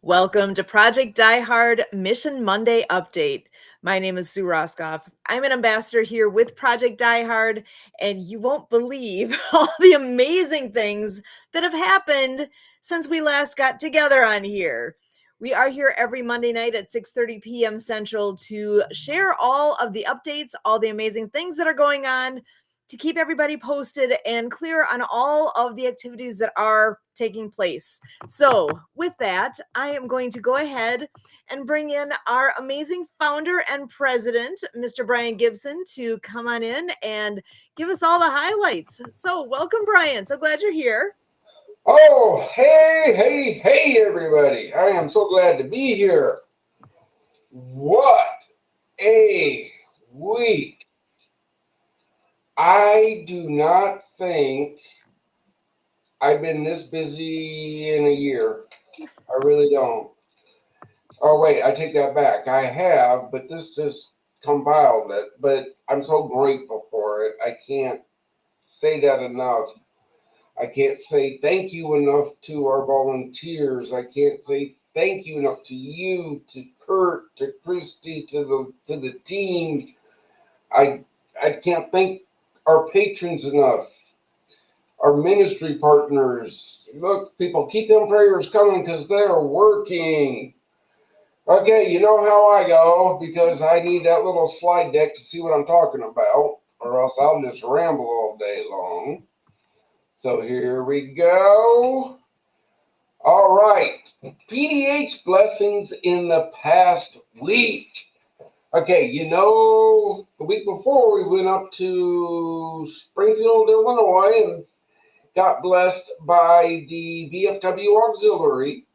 Welcome to Project Die Hard Mission Monday Update. My name is Sue Roskopf. I'm an ambassador here with Project Die Hard, and you won't believe all the amazing things that have happened since we last got together on here. We are here every Monday night at 6:30 p.m. Central to share all of the updates, all the amazing things that are going on, to keep everybody posted and clear on all of the activities that are taking place. So, with that, I am going to go ahead and bring in our amazing founder and president, Mr. Brian Gibson, to come on in and give us all the highlights. So, welcome, Brian. So glad you're here. Oh, hey, everybody. I am so glad to be here. What a week. I do not think I've been this busy in a year. I really don't. Oh, wait, I take that back. I have, but this just compiled it. But I'm so grateful for it. I can't say that enough. I can't say thank you enough to our volunteers. I can't say thank you enough to you, to Kurt, to Christy, to the team. I can't thank our patrons enough. Our ministry partners. Look, people, keep them prayers coming because they're working. Okay, you know how I go because I need that little slide deck to see what I'm talking about, or else I'll just ramble all day long. So here we go. All right. PDH blessings in the past week. Okay, the week before we went up to Springfield, Illinois, and got blessed by the VFW Auxiliary.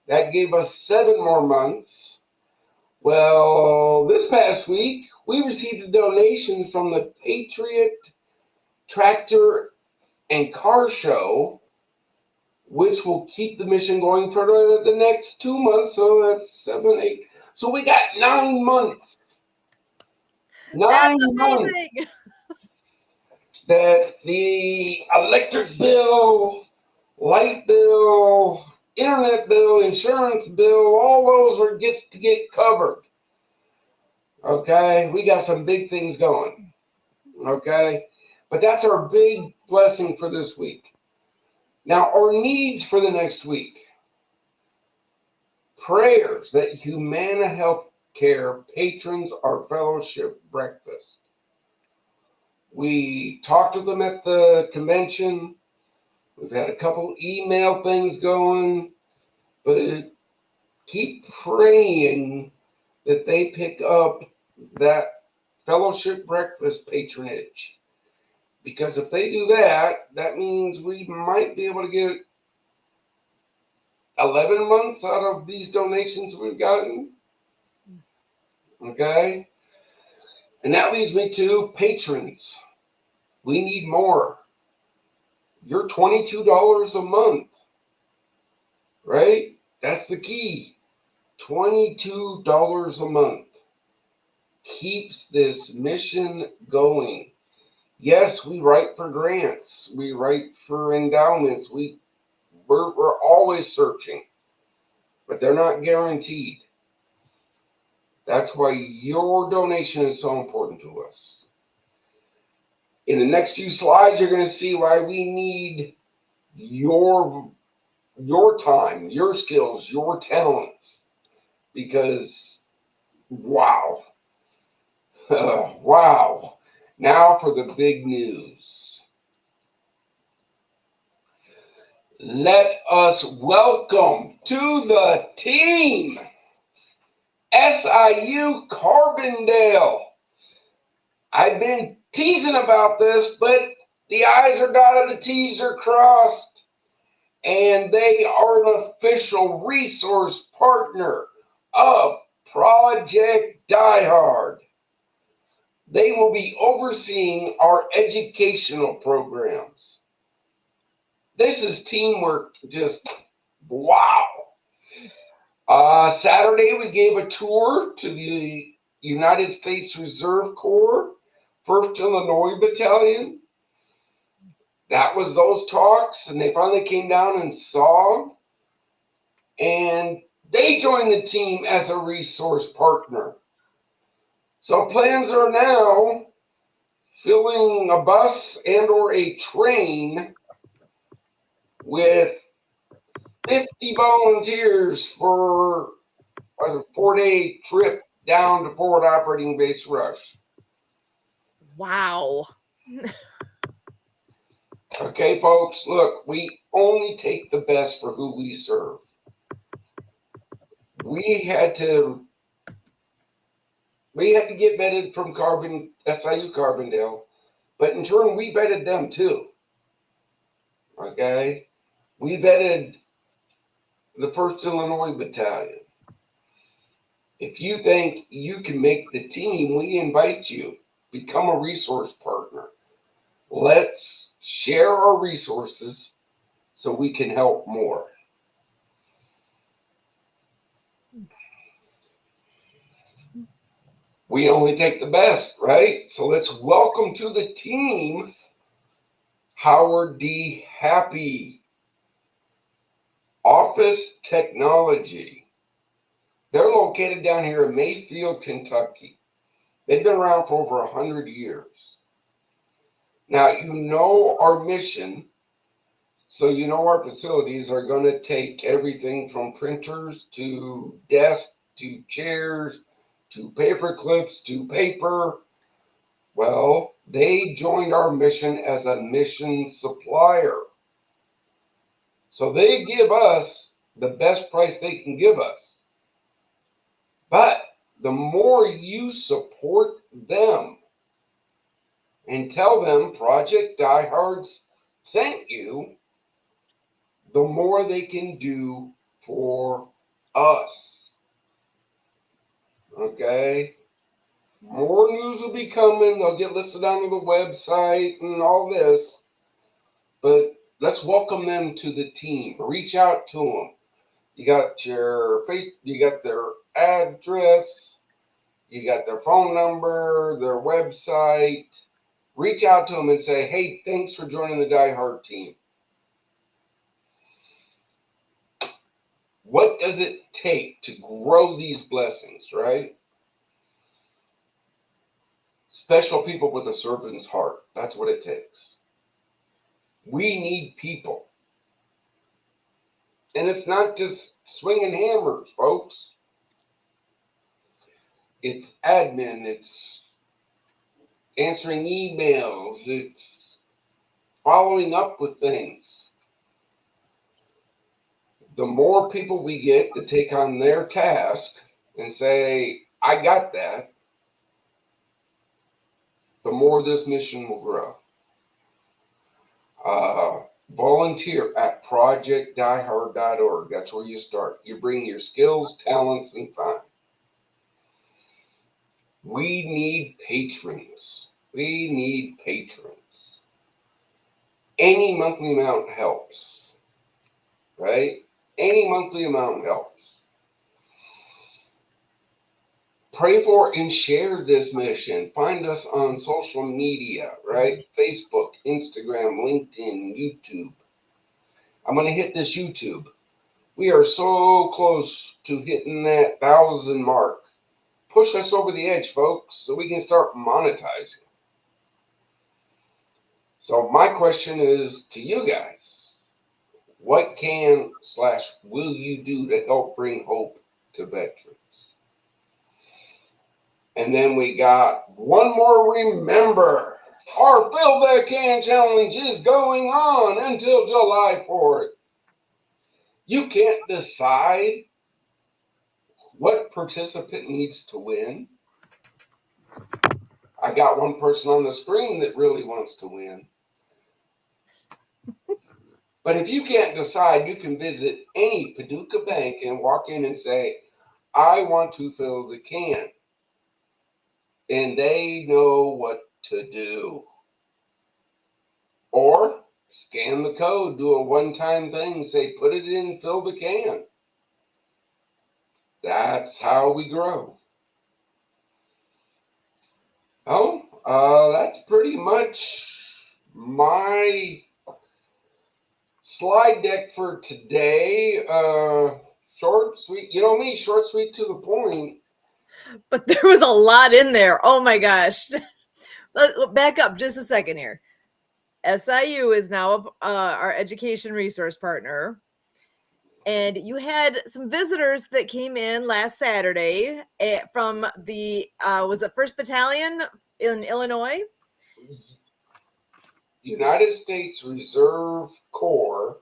That gave us 7 more months. Well, this past week, we received a donation from the Patriot Tractor and Car Show, which will keep the mission going for the next 2 months. So that's 7, 8. So we got 9 months. That's amazing. That the electric bill, light bill, internet bill, insurance bill, all those are gets to get covered. Okay, we got some big things going. Okay, but that's our big blessing for this week. Now, our needs for the next week. Prayers that Humana Healthcare patrons our fellowship breakfast. We talked to them at the convention. We've had a couple email things going, but keep praying that they pick up that fellowship breakfast patronage. Because if they do that, that means we might be able to get 11 months out of these donations we've gotten. Okay? And that leads me to patrons. We need more. You're $22 a month, right? That's the key. $22 a month keeps this mission going. Yes, we write for grants. We write for endowments. We're always searching, but they're not guaranteed. That's why your donation is so important to us. In the next few slides, you're going to see why we need your time, your skills, your talents. Because, wow. Wow. Now for the big news. Let us welcome to the team SIU Carbondale. I've been teasing about this, but the I's are dotted, the T's are crossed, and they are an official resource partner of Project Die Hard. They will be overseeing our educational programs. This is teamwork, just wow. Saturday, we gave a tour to the United States Reserve Corps, 1st Illinois Battalion. That was those talks, and they finally came down and saw. And They joined the team as a resource partner. So plans are now filling a bus and or a train with 50 volunteers for a 4-day trip down to Forward Operating Base Rush. Wow. Okay, folks, look, we only take the best for who we serve. We had to get vetted from SIU Carbondale, but in turn we vetted them too. Okay, we vetted the 1st Illinois Battalion. If you think you can make the team, we invite you. Become a resource partner. Let's share our resources so we can help more. We only take the best, right? So let's welcome to the team Howard D. Happy, Office Technology. They're located down here in Mayfield, Kentucky. They've been around for over 100 years. Now, you know our mission, so you know our facilities are going to take everything from printers to desks to chairs to paper clips to paper. Well, they joined our mission as a mission supplier. So they give us the best price they can give us. But the more you support them and tell them Project Diehards sent you, the more they can do for us. Okay? More news will be coming. They'll get listed on the website and all this. But let's welcome them to the team. Reach out to them. You got you got their address, you got their phone number, their website. Reach out to them and say, hey, thanks for joining the Die Hard team. What does it take to grow these blessings, right? Special people with a servant's heart. That's what it takes. We need people. And it's not just swinging hammers, folks. It's admin, it's answering emails, it's following up with things. The more people we get to take on their task and say, I got that, the more this mission will grow. Volunteer at projectdiehard.org. That's where you start. You bring your skills, talents, and time. We need patrons. We need patrons. Any monthly amount helps, right? Any monthly amount helps. Pray for and share this mission. Find us on social media, right? Facebook, Instagram, LinkedIn, YouTube. I'm going to hit this YouTube. We are so close to hitting that 1,000 mark. Push us over the edge, folks, so we can start monetizing. So my question is to you guys. What can/will you do to help bring hope to veterans? And then we got one more remember. Our Fill the Can Challenge is going on until July 4th. You can't decide what participant needs to win. I got one person on the screen that really wants to win. But if you can't decide, you can visit any Paducah bank and walk in and say, I want to fill the can. And they know what to do. Or scan the code, do a one-time thing, say, put it in, fill the can. That's how we grow. Oh, that's pretty much my slide deck for today. Short, sweet. You know me, short, sweet, to the point. But there was a lot in there. Oh my gosh. Back up just a second here. SIU is now our education resource partner. And you had some visitors that came in last Saturday from the, was it 1st Battalion in Illinois? United States Reserve Corps,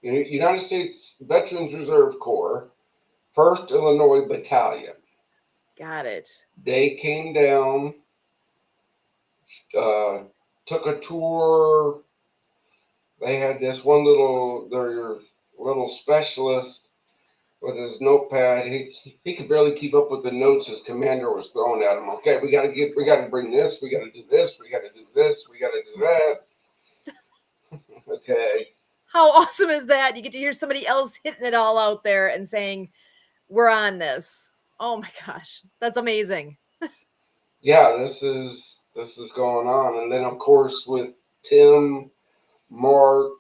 United States Veterans Reserve Corps, 1st Illinois Battalion. Got it. They came down, took a tour. They had this one their little specialist with his notepad. He could barely keep up with the notes his commander was throwing at him. Okay, we got to bring this, we got to do this, we got to do this, we got to do that. Okay. How awesome is that? You get to hear somebody else hitting it all out there and saying, we're on this. Oh my gosh, that's amazing. Yeah, this is going on. And then of course with Tim, Mark,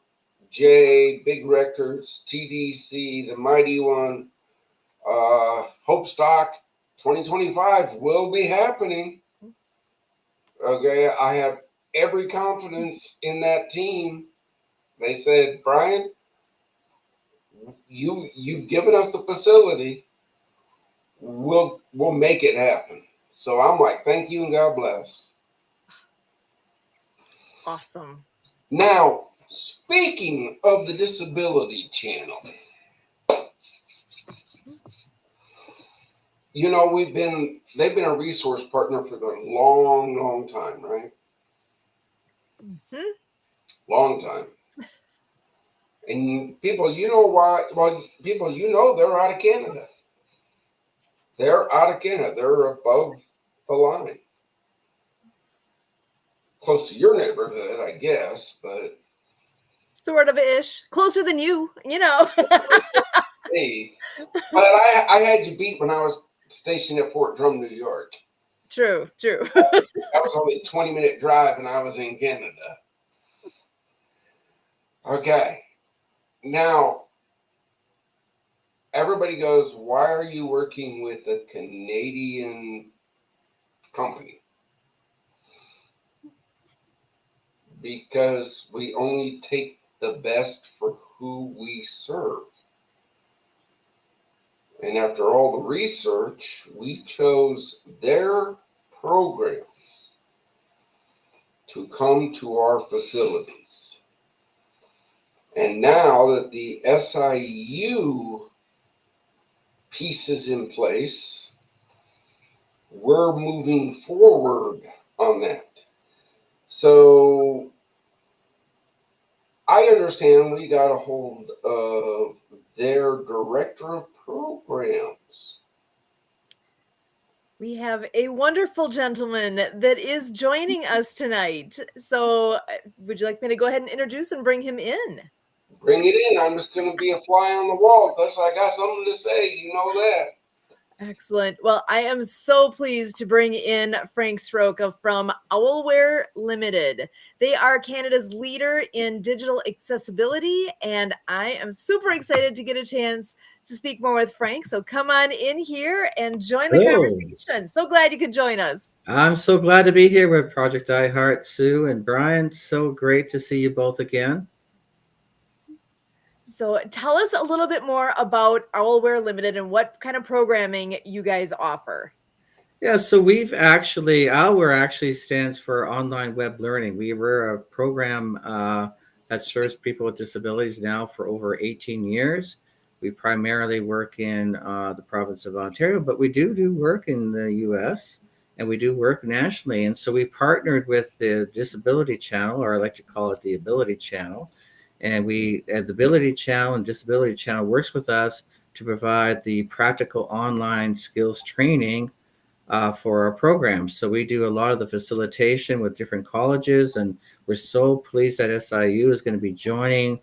Jay, Big Records, TDC, the Mighty One, Hope Stock 2025 will be happening. Okay, I have every confidence in that team. They said, Brian, you've given us the facility. We'll make it happen. So I'm like, thank you and God bless. Awesome. Now, speaking of the Disability Channel, you know, they've been a resource partner for a long, long time, right? Mm-hmm. Long time. And people, you know why? Well, people, you know, they're out of Canada. They're out of Canada. They're above the line. Close to your neighborhood, I guess, but sort of ish. Closer than you, you know. hey, but I had you beat when I was stationed at Fort Drum, New York. True. That was only a 20-minute drive, and I was in Canada. Okay. Now, everybody goes, why are you working with a Canadian company? Because we only take the best for who we serve. And after all the research, we chose their programs to come to our facilities. And now that the SIU piece is in place, we're moving forward on that. So I understand we got a hold of their director of programs. We have a wonderful gentleman that is joining us tonight. So, would you like me to go ahead and introduce and bring him in? Bring it in. I'm just going to be a fly on the wall because I got something to say. You know that. Excellent. Well, I am so pleased to bring in Frank Roskopf from Owlware Limited. They are Canada's leader in digital accessibility, and I am super excited to get a chance to speak more with Frank. So come on in here and join the conversation. So glad you could join us. I'm so glad to be here with Project iHeart, Sue and Brian. So great to see you both again. So tell us a little bit more about Owlware Limited and what kind of programming you guys offer. Yeah, so Owlware actually stands for Online Web Learning. We were a program that serves people with disabilities now for over 18 years. We primarily work in the province of Ontario, but we do work in the US and we do work nationally. And so we partnered with the Disability Channel, or I like to call it the Ability Channel. And the Ability Channel and Disability Channel works with us to provide the practical online skills training for our programs. So we do a lot of the facilitation with different colleges, and we're so pleased that SIU is going to be joining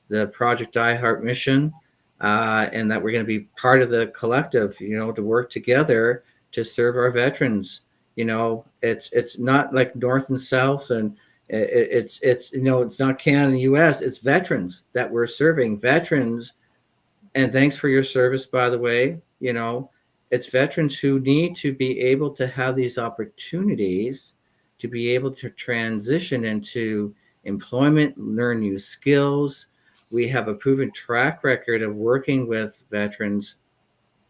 the Project iHeart mission, and that we're going to be part of the collective, to work together to serve our veterans. It's not like North and South, and it's not Canada and US, it's veterans that we're serving. Veterans And thanks for your service, by the way. It's veterans who need to be able to have these opportunities to be able to transition into employment, learn new skills. We have a proven track record of working with veterans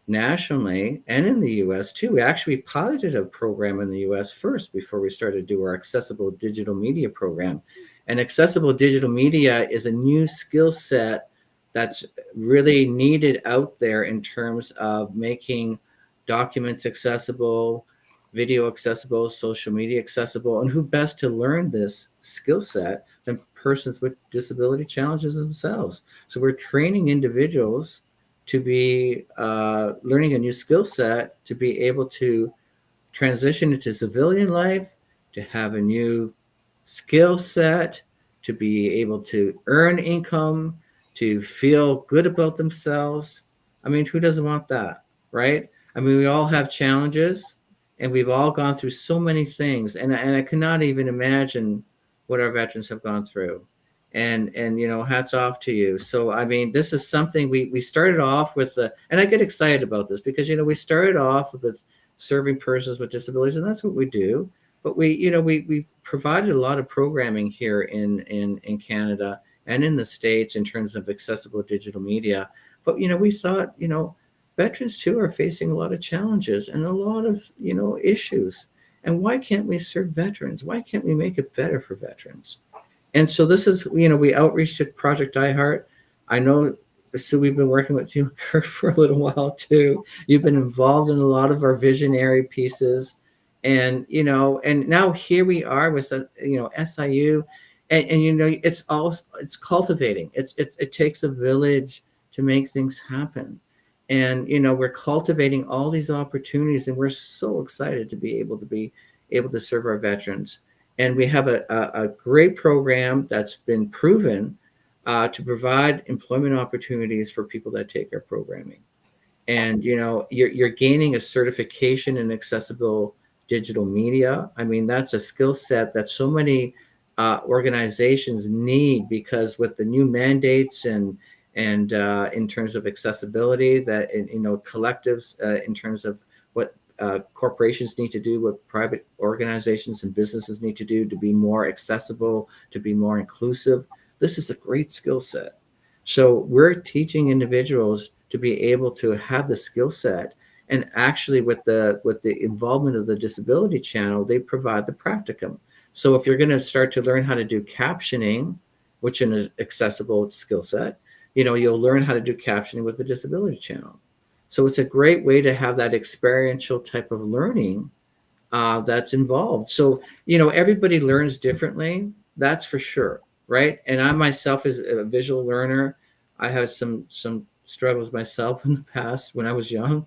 nationally and in the US too. We actually piloted a program in the US first before we started to do our accessible digital media program. And accessible digital media is a new skill set that's really needed out there in terms of making documents accessible, video accessible, social media accessible. And who best to learn this skill set than persons with disability challenges themselves? So we're training individuals to be learning a new skill set to be able to transition into civilian life, to have a new skill set, to be able to earn income, to feel good about themselves. I mean, who doesn't want that, right? I mean, we all have challenges and we've all gone through so many things. And I cannot even imagine what our veterans have gone through. And hats off to you. So I mean, this is something we started off with, and I get excited about this because we started off with serving persons with disabilities, and that's what we do. But we've provided a lot of programming here in Canada and in the States in terms of accessible digital media. But we thought veterans too are facing a lot of challenges and a lot of issues. And why can't we serve veterans? Why can't we make it better for veterans? And so this is, we outreach to Project iHeart. I know, Sue, we've been working with you, Kurt, for a little while too. You've been involved in a lot of our visionary pieces. And, and now here we are with, SIU. And it's cultivating. It takes a village to make things happen. And, we're cultivating all these opportunities, and we're so excited to be able to serve our veterans. And we have a great program that's been proven to provide employment opportunities for people that take our programming. And you're gaining a certification in accessible digital media. I mean, that's a skill set that so many organizations need, because with the new mandates and in terms of accessibility, that collectives in terms of what corporations need to do, what private organizations and businesses need to do to be more accessible, to be more inclusive. This is a great skill set. So we're teaching individuals to be able to have the skill set, and actually with the involvement of the Disability Channel, they provide the practicum. So if you're going to start to learn how to do captioning, which is an accessible skill set, you'll learn how to do captioning with the Disability Channel. So it's a great way to have that experiential type of learning that's involved. So, everybody learns differently, that's for sure, right? And I myself, as a visual learner, I had some struggles myself in the past when I was young.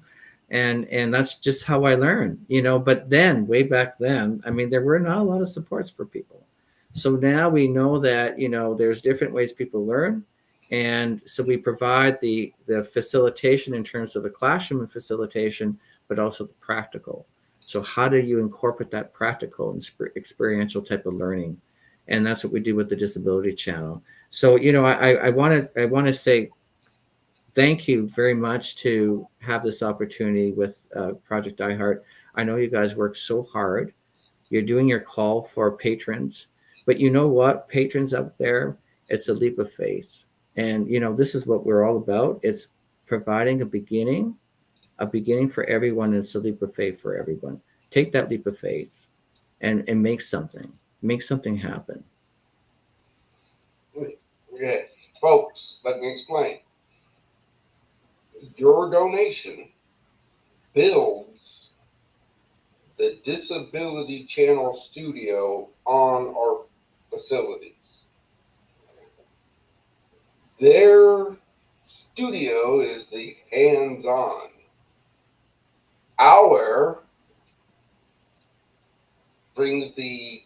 And that's just how I learned, but then way back then, I mean, there were not a lot of supports for people. So now we know that, there's different ways people learn. And so we provide the facilitation in terms of the classroom and facilitation, but also the practical. So how do you incorporate that practical and experiential type of learning? And that's what we do with the Disability Channel. So, I want to say thank you very much to have this opportunity with Project iHeart. I know you guys work so hard. You're doing your call for patrons, but you know what, patrons out there, it's a leap of faith. And, this is what we're all about. It's providing a beginning for everyone. And it's a leap of faith for everyone. Take that leap of faith and make something happen. Okay, folks, let me explain. Your donation builds the Disability Channel studio on our facilities. Their studio is the hands-on. Our brings the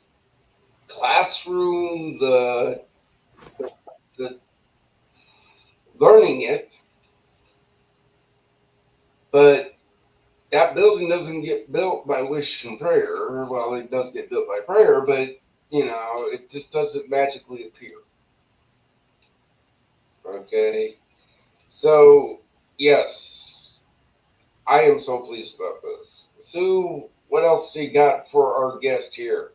classroom, the learning it, but that building doesn't get built by wish and prayer. Well, it does get built by prayer, but it just doesn't magically appear. Okay, so Yes, I am so pleased about this. Sue, what else do you got for our guest here?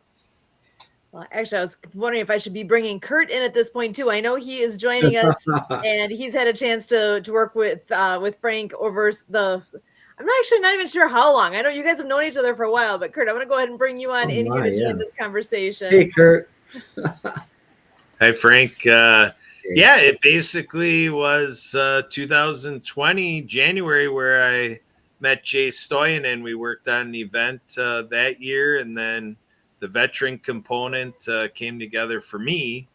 Well, actually, I was wondering if I should be bringing Kurt in at this point too. I know he is joining us, and he's had a chance to work with Frank over the. I'm not actually not even sure how long. I know you guys have known each other for a while, but Kurt, I'm going to go ahead and bring you on Oh in here my, to join yeah. this conversation. Hey, Kurt. Hi, Frank. Hey. Yeah, it basically was 2020 January where I met Jay Stoyan and we worked on an event that year, and then the veteran component came together for me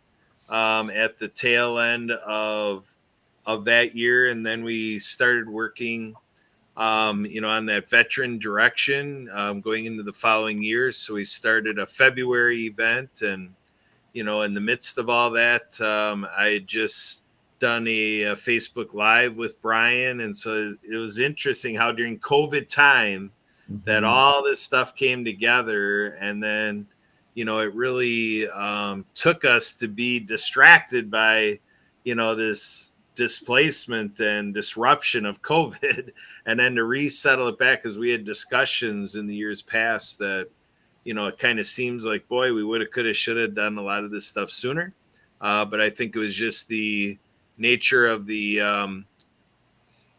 at the tail end of that year, and then we started working, on that veteran direction going into the following year. So we started a February event, and in the midst of all that, I had just done a Facebook Live with Brian. And so it was interesting how during COVID time that all this stuff came together. And then, it really took us to be distracted by, this displacement and disruption of COVID, and then to resettle it back, because we had discussions in the years past that, it kind of seems like, boy, we would have, could have, should have done a lot of this stuff sooner. But I think it was just the nature of the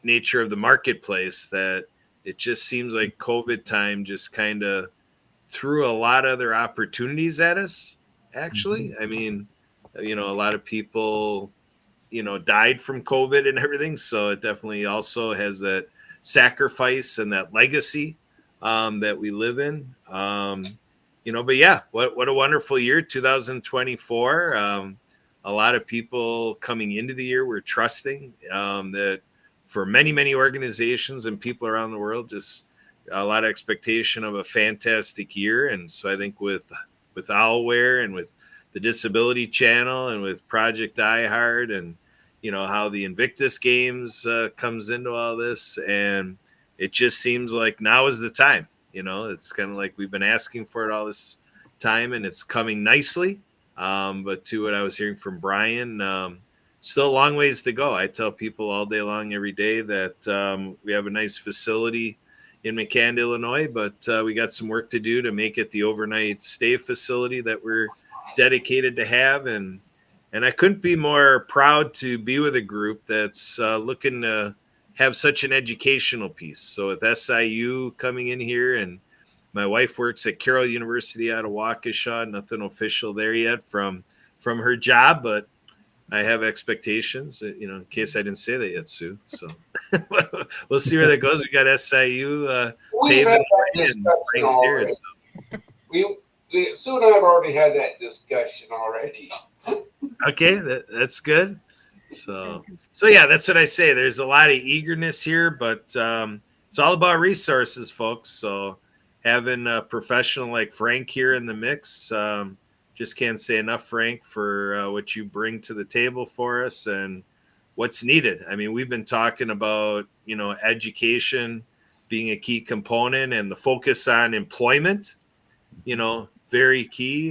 marketplace that it just seems like COVID time just kind of threw a lot of other opportunities at us. Actually, I mean, a lot of people, died from COVID and everything. So it definitely also has that sacrifice and that legacy that we live in. But yeah, what a wonderful year, 2024. A lot of people coming into the year were trusting that for many, many organizations and people around the world, just a lot of expectation of a fantastic year. And so I think with Owlware and with the Disability Channel and with Project Die Hard, and how the Invictus Games comes into all this, and it just seems like now is the time. It's kind of like we've been asking for it all this time, and it's coming nicely. But to what I was hearing from Brian, still a long ways to go. I tell people all day long, every day, that we have a nice facility in McCann, Illinois, but we got some work to do to make it the overnight stay facility that we're dedicated to have. And I couldn't be more proud to be with a group that's looking to have such an educational piece. So with SIU coming in here, and my wife works at Carroll University out of Waukesha, nothing official there yet from her job, but I have expectations, in case I didn't say that yet, Sue. So we'll see where that goes. We got SIU We've had paving that and discussion Frank's here. already. So. Sue and I have already had that discussion already. Okay, that's good. So yeah, that's what I say. There's a lot of eagerness here, but it's all about resources, folks. So having a professional like Frank here in the mix, just can't say enough, Frank, for what you bring to the table for us and what's needed. I mean, we've been talking about, education being a key component, and the focus on employment, very key.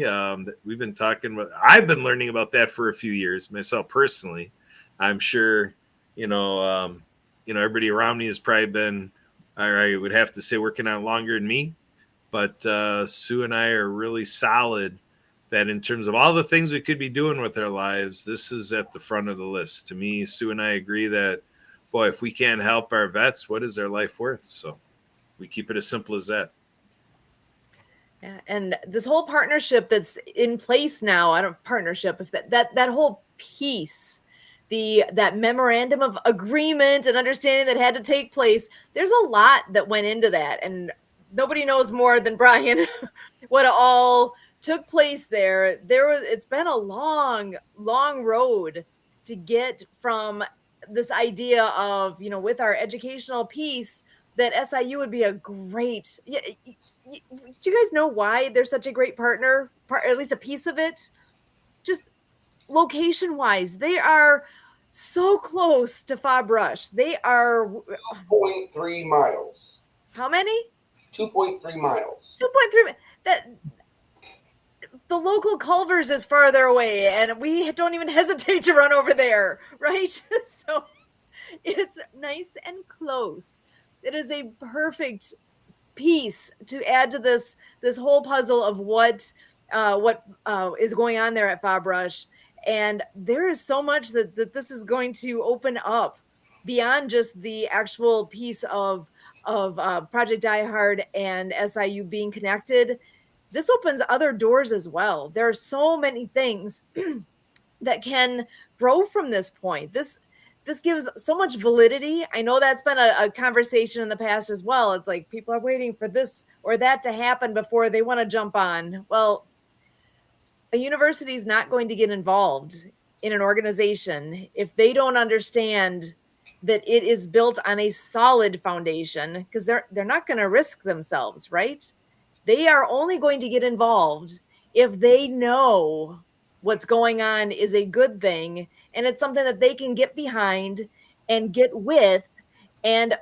We've been talking about, I've been learning about that for a few years myself personally. I'm sure, everybody around me has probably been, I would have to say, working on it longer than me. But Sue and I are really solid that in terms of all the things we could be doing with our lives, this is at the front of the list. To me, Sue and I agree that, boy, if we can't help our vets, what is their life worth? So we keep it as simple as that. Yeah, and this whole partnership that's in place now, I don't partnership, if that whole piece, that memorandum of agreement and understanding that had to take place, there's a lot that went into that, and nobody knows more than Brian what all took place there. It's been a long road to get from this idea of, with our educational piece, that SIU would be a great. Do you guys know why they're such a great partner? At least a piece of it. Just location wise, they are so close to Fob Rush. They are 2.3 miles. How many? 2.3 miles. 2.3. That the local Culver's is farther away, and we don't even hesitate to run over there, right? So It's nice and close. It is a perfect piece to add to this whole puzzle of what is going on there at Fabrush. And there is so much that this is going to open up beyond just the actual piece of Project Die Hard and SIU being connected. This opens other doors as well. There are so many things that can grow from this point. This gives so much validity. I know that's been a conversation in the past as well. It's like people are waiting for this or that to happen before they want to jump on. Well, a university is not going to get involved in an organization if they don't understand that it is built on a solid foundation, because they're not going to risk themselves, right? They are only going to get involved if they know what's going on is a good thing and it's something that they can get behind and get with and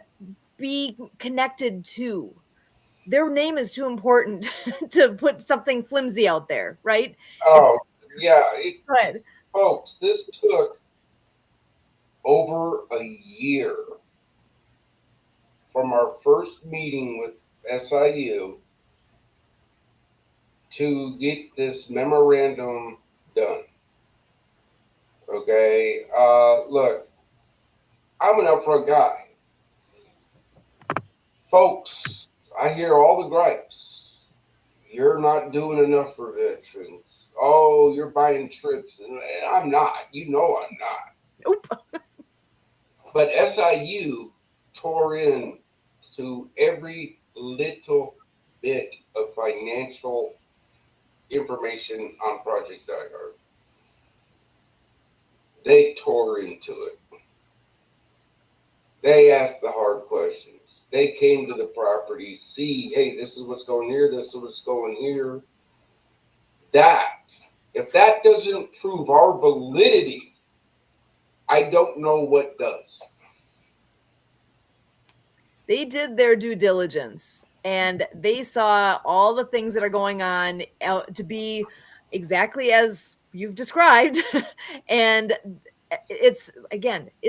be connected to. Their name is too important to put something flimsy out there, right? Oh, yeah. Good. Folks, this took over a year from our first meeting with SIU to get this memorandum done. Okay, look, I'm an upfront guy. Folks, I hear all the gripes. You're not doing enough for veterans. Oh, you're buying trips. And I'm not. You know I'm not. Nope. But SIU tore in to every little bit of financial information on Project Die Hard. They tore into it. They asked the hard questions. They came to the property, see, hey, this is what's going here, this is what's going here. If that doesn't prove our validity, I don't know what does. They did their due diligence and they saw all the things that are going on to be exactly as you've described. And it's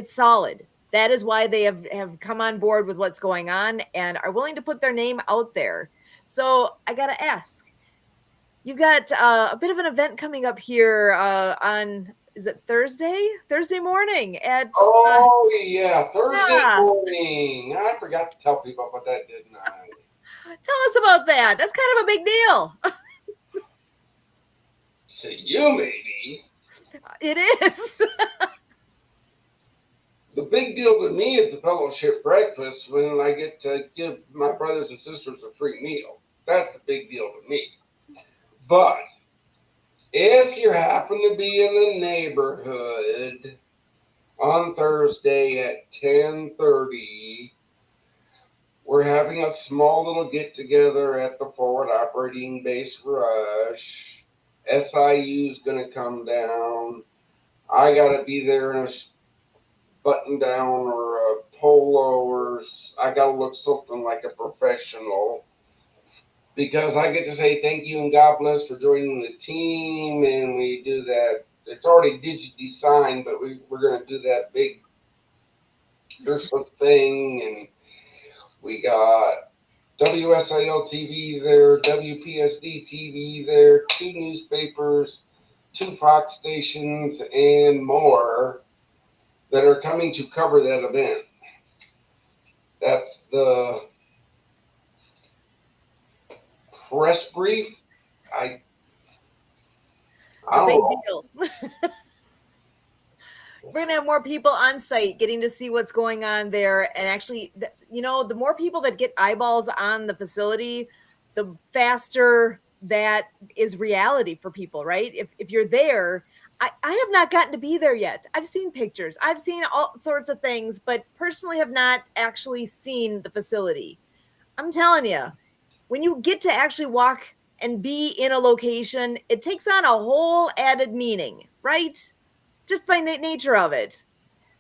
solid. That is why they have come on board with what's going on and are willing to put their name out there. So I got to ask, you've got a bit of an event coming up here on, is it Thursday morning at Thursday morning. I forgot to tell people about that, didn't I? Tell us about that. That's kind of a big deal. To you, maybe. It is. The big deal to me is the fellowship breakfast when I get to give my brothers and sisters a free meal. That's the big deal to me. But if you happen to be in the neighborhood on Thursday at 10:30, we're having a small little get-together at the Forward Operating Base Rush. SIU's going to come down. I got to be there in a button down or a polo, or I got to look something like a professional, because I get to say thank you and God bless for joining the team. And we do that. It's already digitally signed, but we're going to do that big some thing. And we got WSIL TV there, WPSD TV there, 2 newspapers, 2 Fox stations, and more that are coming to cover that event. That's the press brief. I A big don't know. deal. We're going to have more people on site getting to see what's going on there. And actually, the more people that get eyeballs on the facility, the faster that is reality for people, right? If you're there, I have not gotten to be there yet. I've seen pictures. I've seen all sorts of things, but personally have not actually seen the facility. I'm telling you, when you get to actually walk and be in a location, it takes on a whole added meaning, right? Just by nature of it.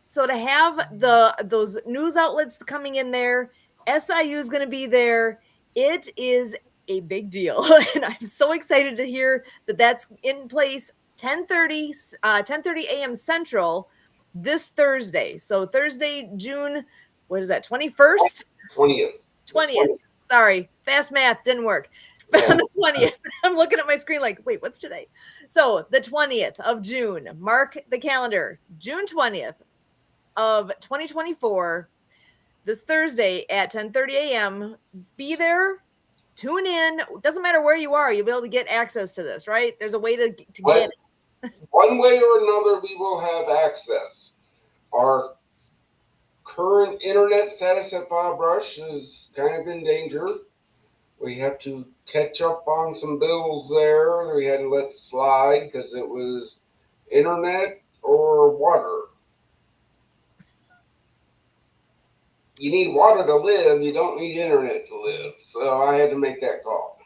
So to have those news outlets coming in there, SIU is going to be there. It is a big deal. And I'm so excited to hear that that's in place 10:30 a.m. Central. this Thursday. So Thursday, June, what is that, 21st? 20th. 20th. Sorry, fast math didn't work. Yeah. On the 20th, I'm looking at my screen like, wait, what's today? So the 20th of June, mark the calendar, June 20th of 2024, this Thursday at 10:30 a.m. Be there, tune in. Doesn't matter where you are, you'll be able to get access to this, right? There's a way to get it. One way or another, we will have access. Our current internet status at Bob Rush is kind of in danger. We have to catch up on some bills there. We had to let slide because it was internet or water. You need water to live. You don't need internet to live. So I had to make that call.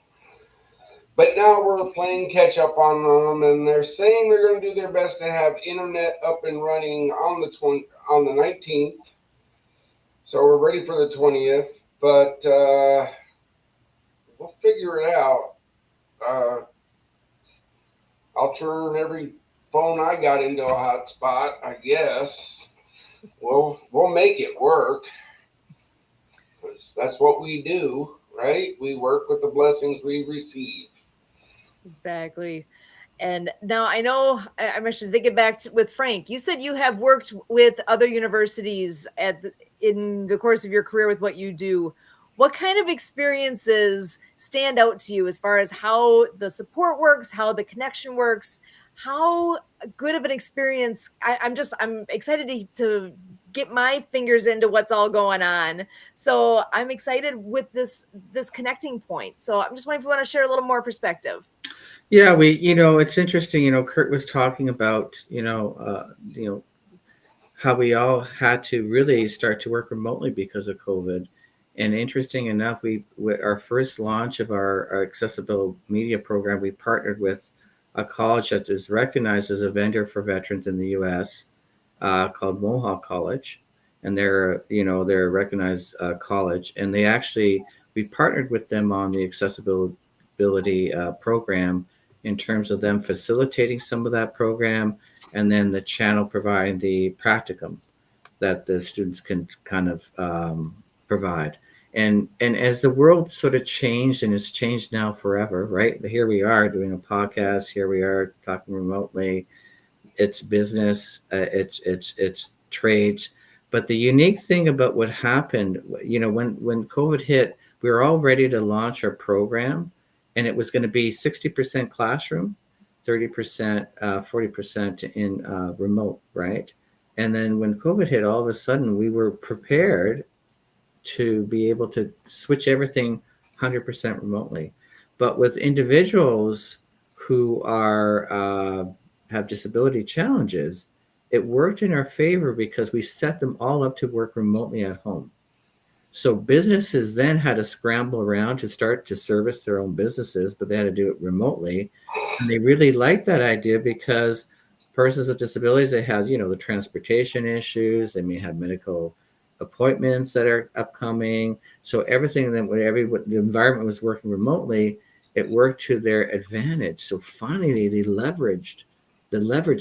But now we're playing catch up on them, and they're saying they're going to do their best to have internet up and running on the 19th. So we're ready for the 20th, but we'll figure it out. I'll turn every phone I got into a hotspot, I guess. We'll make it work. That's what we do, right? We work with the blessings we receive. Exactly. And now I know I'm actually thinking back with Frank. You said you have worked with other universities in the course of your career with what you do. What kind of experiences stand out to you as far as how the support works, how the connection works, how good of an experience? I'm excited to get my fingers into what's all going on. So I'm excited with this connecting point. So I'm just wondering if you want to share a little more perspective. Yeah, it's interesting. Kurt was talking about, how we all had to really start to work remotely because of COVID. And interesting enough, our first launch of our accessible media program, we partnered with a college that is recognized as a vendor for veterans in the U.S. Called Mohawk College, and they're a recognized college. And we partnered with them on the accessibility program in terms of them facilitating some of that program, and then the channel providing the practicum that the students can kind of provide. And as the world sort of changed, and it's changed now forever, right? Here we are doing a podcast. Here we are talking remotely. It's business. It's trades. But the unique thing about what happened, when COVID hit, we were all ready to launch our program, and it was going to be 60% classroom, 30%, 40% in remote, right? And then when COVID hit, all of a sudden we were prepared to be able to switch everything 100% remotely. But with individuals who have disability challenges, it worked in our favor because we set them all up to work remotely at home. So businesses then had to scramble around to start to service their own businesses, but they had to do it remotely. And they really liked that idea because persons with disabilities, they have, the transportation issues, they may have medical appointments that are upcoming. So everything that the environment was working remotely, it worked to their advantage. So finally the leverage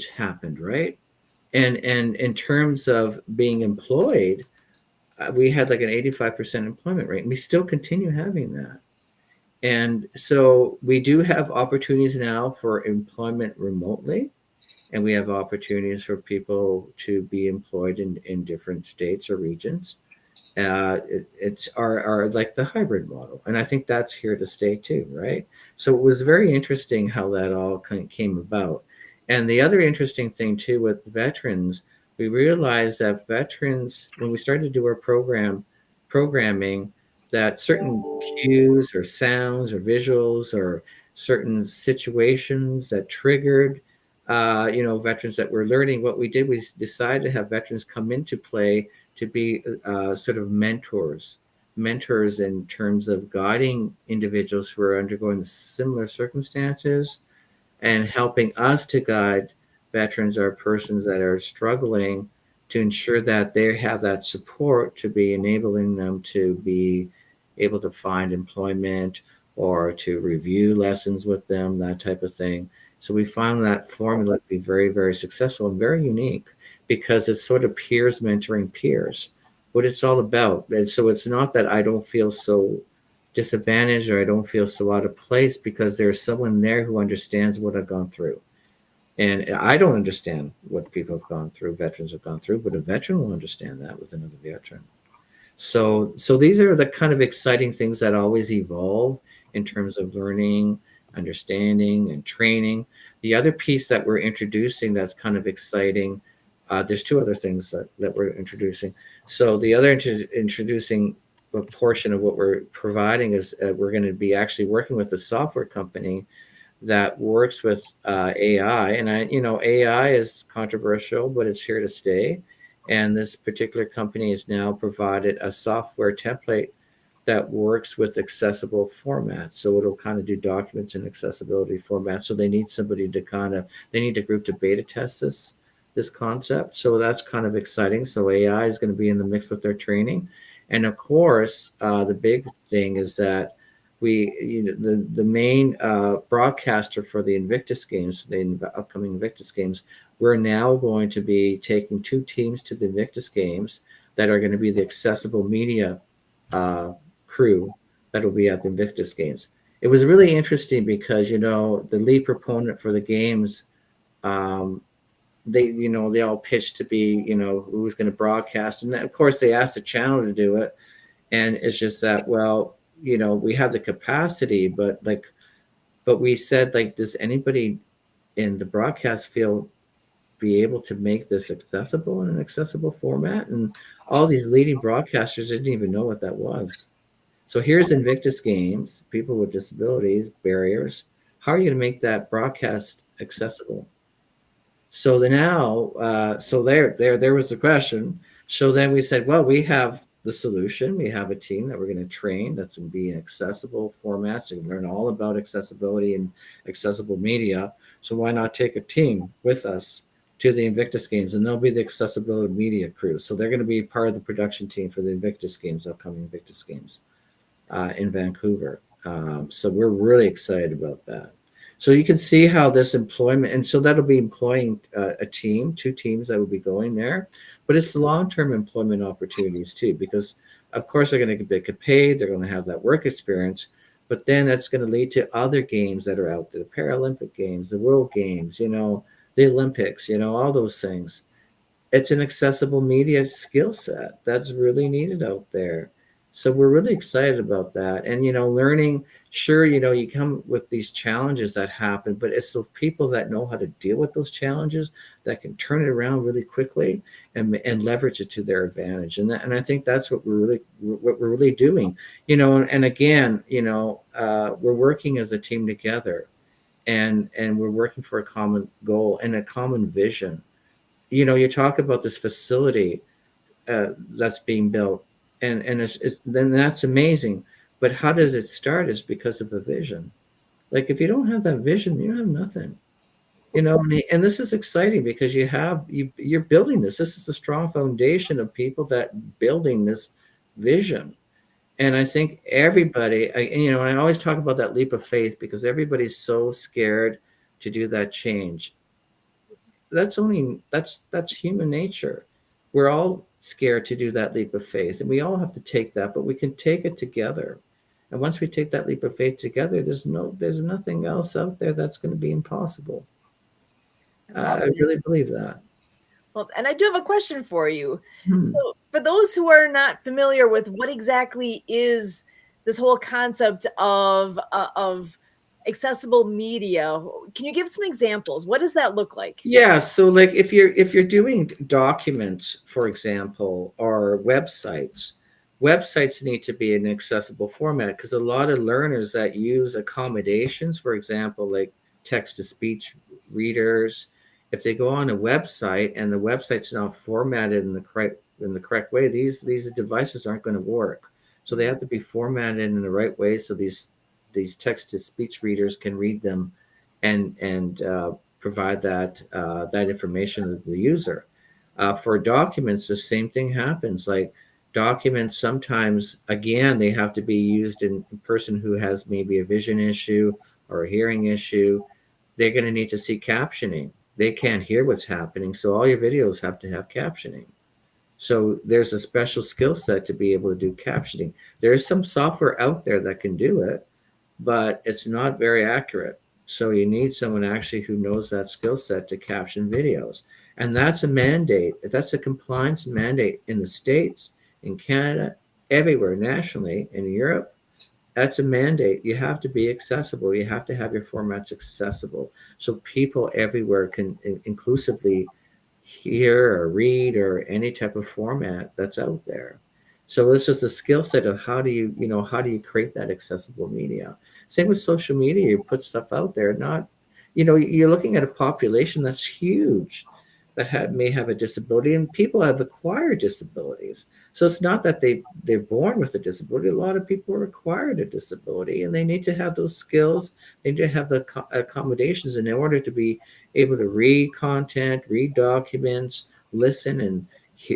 happened, right? And in terms of being employed, we had like an 85% employment rate, and we still continue having that. And so we do have opportunities now for employment remotely, and we have opportunities for people to be employed in different states or regions. It's our like the hybrid model, and I think that's here to stay too, right? So it was very interesting how that all kind of came about. And the other interesting thing too with veterans, we realized that veterans, when we started to do our programming, that certain cues or sounds or visuals or certain situations that triggered, veterans that were learning, what we did was decide to have veterans come into play to be sort of mentors in terms of guiding individuals who are undergoing similar circumstances and helping us to guide veterans or persons that are struggling to ensure that they have that support to be enabling them to be able to find employment or to review lessons with them, that type of thing. So we found that formula to be very, very successful and very unique. because it's sort of peers mentoring peers, what it's all about. And so it's not that I don't feel so disadvantaged or I don't feel so out of place, because there's someone there who understands what I've gone through. And I don't understand what people have gone through, veterans have gone through, but a veteran will understand that with another veteran. So these are the kind of exciting things that always evolve in terms of learning, understanding, and training. The other piece that we're introducing that's kind of exciting, there's two other things that we're introducing. So the other introducing a portion of what we're providing is we're going to be actually working with a software company that works with AI. And AI is controversial, but it's here to stay. And this particular company has now provided a software template that works with accessible formats. So it'll kind of do documents in accessibility formats. So they need somebody to they need a group to beta test this concept. So that's kind of exciting. So AI is going to be in the mix with their training. And of course, the big thing is that the main broadcaster for the Invictus Games, the upcoming Invictus Games, we're now going to be taking 2 teams to the Invictus Games that are going to be the accessible media crew that will be at the Invictus Games. It was really interesting because, the lead proponent for the games, they all pitched to be, who's going to broadcast. And then, of course, they asked the channel to do it. And it's just that, well, we have the capacity, but we said, does anybody in the broadcast field be able to make this accessible in an accessible format? And all these leading broadcasters didn't even know what that was. So here's Invictus Games, people with disabilities, barriers. How are you going to make that broadcast accessible? So there was the question. So then we said, well, we have the solution. We have a team that we're going to train that's going to be in accessible formats and learn all about accessibility and accessible media. So why not take a team with us to the Invictus Games, and they'll be the accessibility media crew. So they're going to be part of the production team for the Invictus Games, upcoming Invictus Games in Vancouver. So we're really excited about that. So you can see how this employment, and so that'll be employing a team, 2 teams that will be going there. But it's the long-term employment opportunities too, because of course they're going to get paid, they're going to have that work experience, but then that's going to lead to other games that are out there, the Paralympic Games, the World Games, the Olympics, all those things. It's an accessible media skill set that's really needed out there. So we're really excited about that. And, learning, sure, you come with these challenges that happen, but it's the people that know how to deal with those challenges that can turn it around really quickly and leverage it to their advantage. And I think that's what we're really doing, and again, we're working as a team together, and we're working for a common goal and a common vision. You talk about this facility that's being built, and then that's amazing. But how does it start? Is because of a vision. Like if you don't have that vision, you have nothing. And this is exciting because you're building this. This is the strong foundation of people that building this vision. And I think everybody, and I always talk about that leap of faith because everybody's so scared to do that change. That's human nature. We're all scared to do that leap of faith, and we all have to take that, but we can take it together. And once we take that leap of faith together, there's nothing else out there that's going to be impossible. I really believe that. Well, and I do have a question for you. So for those who are not familiar with what exactly is this whole concept of accessible media, can you give some examples? What does that look like? Yeah, so like if you're doing documents, for example, or websites need to be in accessible format because a lot of learners that use accommodations, for example, like text-to-speech readers, if they go on a website and the website's not formatted in the correct way, these devices aren't going to work. So they have to be formatted in the right way so these text-to-speech readers can read them and provide that information to the user. For documents, the same thing happens. Like documents, sometimes, again, they have to be used in a person who has maybe a vision issue or a hearing issue. They're going to need to see captioning. they can't hear what's happening. So all your videos have to have captioning. So there's a special skill set to be able to do captioning. There is some software out there that can do it, but it's not very accurate. So you need someone actually who knows that skill set to caption videos. And that's a mandate. That's a compliance mandate in the States, in Canada, everywhere, nationally, in Europe. That's a mandate. You have to be accessible. You have to have your formats accessible so people everywhere can inclusively hear or read or any type of format that's out there. So it's just a skill set of how do you create that accessible media. Same with social media. You put stuff out there. Not, you're looking at a population that's huge that may have a disability, and people have acquired disabilities. So it's not that they're born with a disability. A lot of people are acquired a disability, and they need to have those skills. They need to have the accommodations in order to be able to read content, read documents, listen and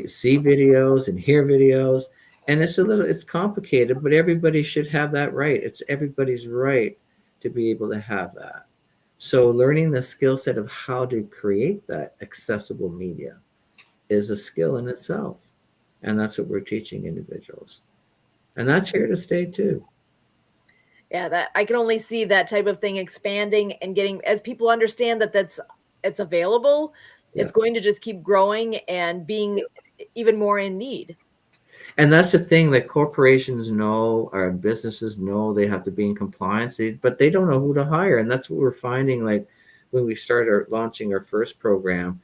see videos and hear videos. And it's complicated, but everybody should have that right. It's everybody's right to be able to have that. So learning the skill set of how to create that accessible media is a skill in itself. And that's what we're teaching individuals. And that's here to stay too. Yeah, that I can only see that type of thing expanding and getting, as people understand that it's available, it's going to just keep growing and being even more in need. And that's the thing that corporations know, or businesses know, they have to be in compliance, but they don't know who to hire. And that's what we're finding. Like when we started launching our first program,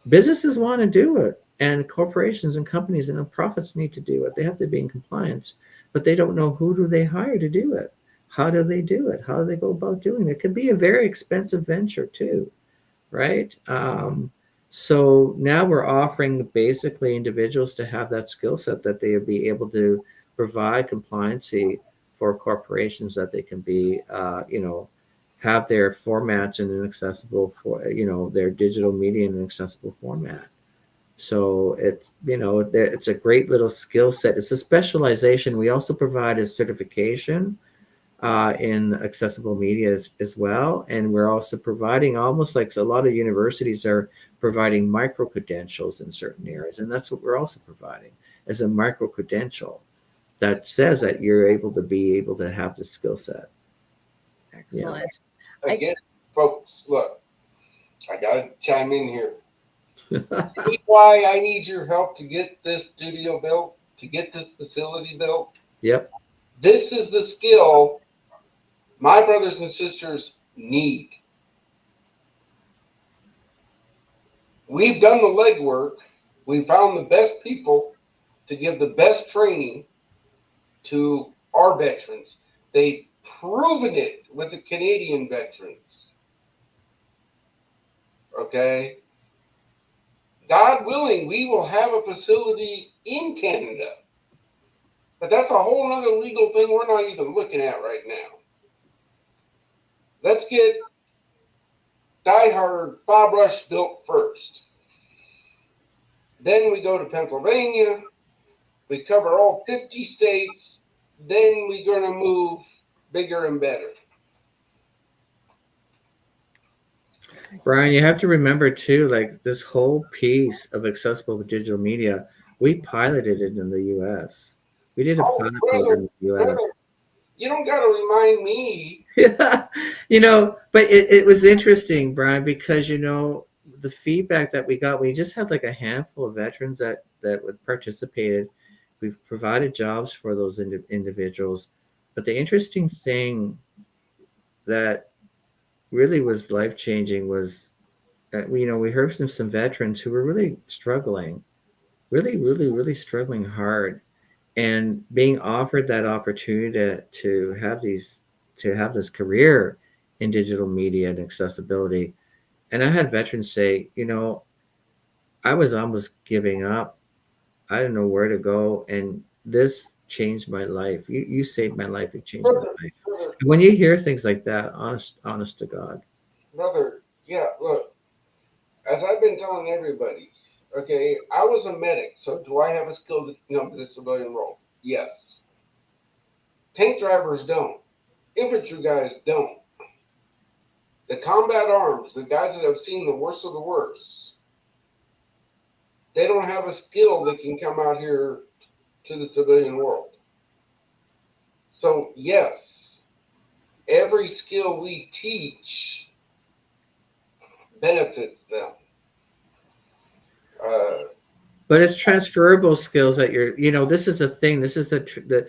businesses want to do it, and corporations and companies and nonprofits need to do it. They have to be in compliance, but they don't know who do they hire to do it. How do they do it? How do they go about doing it? It can be a very expensive venture too, right? So now we're offering basically individuals to have that skill set that they will be able to provide compliancy for corporations, that they can be, have their formats in an accessible for, their digital media in an accessible format. So it's a great little skill set. It's a specialization. We also provide a certification in accessible media as well. And we're also providing, almost like a lot of universities are providing micro credentials in certain areas. And that's what we're also providing, as a micro credential that says that you're able to have the skill set. Excellent. Again, folks, look, I got to chime in here. See why I need your help to get this studio built, to get this facility built? Yep. This is the skill my brothers and sisters need. We've done the legwork. We found the best people to give the best training to our veterans. They've proven it with the Canadian veterans. Okay? God willing, we will have a facility in Canada. But that's a whole other legal thing we're not even looking at right now. Let's get Die Hard Bob Rush built first. Then we go to Pennsylvania. We cover all 50 states. Then we're going to move bigger and better. Brian, you have to remember too, like this whole piece of accessible digital media, we piloted it in the U.S. We did a pilot program in the U.S. Brother, you don't got to remind me. Yeah, but it was interesting, Brian, because the feedback that we got, we just had like a handful of veterans that participated. We've provided jobs for those individuals, but the interesting thing that really was life-changing was we heard from some veterans who were really struggling, really struggling hard, and being offered that opportunity to have this career in digital media and accessibility. And I had veterans say, I was almost giving up. I didn't know where to go, and this changed my life. You saved my life. It changed my life. Brother, And when you hear things like that, honest to God. Brother, yeah, look, as I've been telling everybody, okay, I was a medic, so do I have a skill to jump into the civilian role? Yes. Tank drivers don't. Infantry guys don't. The combat arms, the guys that have seen the worst of the worst, they don't have a skill that can come out here to the civilian world. So yes, every skill we teach benefits them. But it's transferable skills that this is a thing. This is the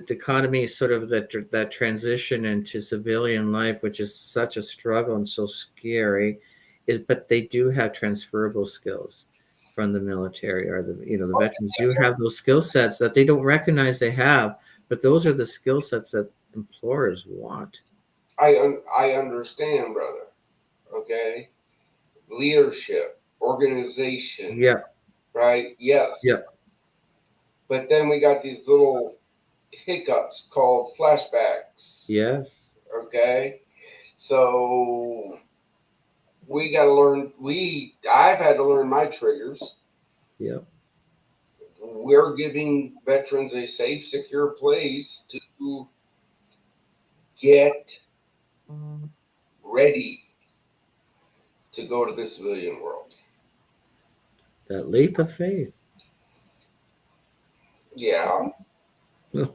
economy, sort of that transition into civilian life, which is such a struggle and so scary. But they do have transferable skills from the military, or the veterans do have those skill sets that they don't recognize they have. But those are the skill sets that employers want. I understand, brother. Okay, leadership, organization. Yeah. Right. Yes. Yeah. But then we got these little hiccups called flashbacks. Yes. Okay. So we got to learn. I've had to learn my triggers. Yeah. We're giving veterans a safe, secure place to get ready to go to the civilian world. That leap of faith. Yeah. So,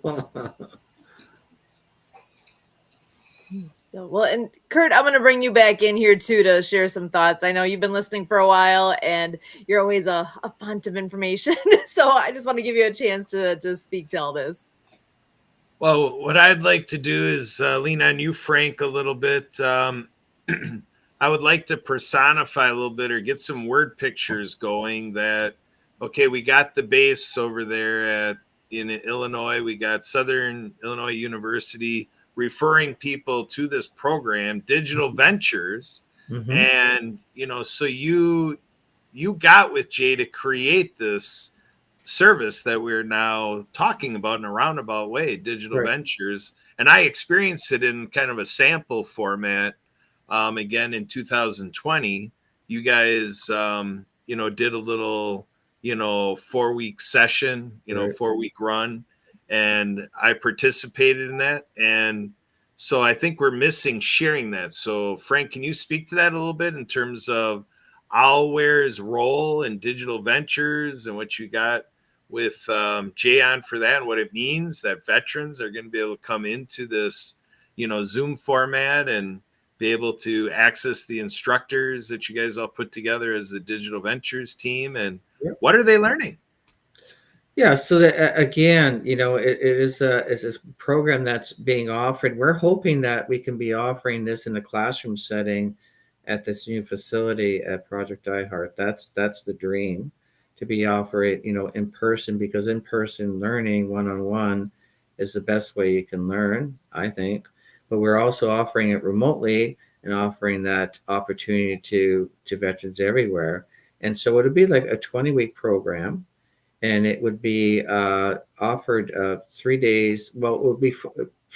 well, and Kurt, I'm going to bring you back in here too to share some thoughts. I know you've been listening for a while and you're always a font of information. So I just want to give you a chance to speak to all this. Well, what I'd like to do is lean on you, Frank, a little bit. I would like to personify a little bit, or get some word pictures going that, okay, we got the base over there in Illinois. We got Southern Illinois University referring people to this program, Digital Ventures. Mm-hmm. And, so you got with Jay to create this service that we're now talking about in a roundabout way, Digital Right. Ventures. And I experienced it in kind of a sample format. Again, in 2020, you guys, did a little, 4-week session, Right. 4-week run, and I participated in that. And so I think we're missing sharing that. So Frank, can you speak to that a little bit in terms of Owlware's role in Digital Ventures and what you got with Jay on for that, and what it means that veterans are going to be able to come into this, Zoom format and be able to access the instructors that you guys all put together as the Digital Ventures team, and what are they learning? Yeah, so that, again, it is a program that's being offered. We're hoping that we can be offering this in a classroom setting at this new facility at Project iHeart. That's the dream, to be offered, in person, because in-person learning one-on-one is the best way you can learn, I think. But we're also offering it remotely and offering that opportunity to veterans everywhere. And so it would be like a 20-week program. And it would be offered 3 days. Well, it would be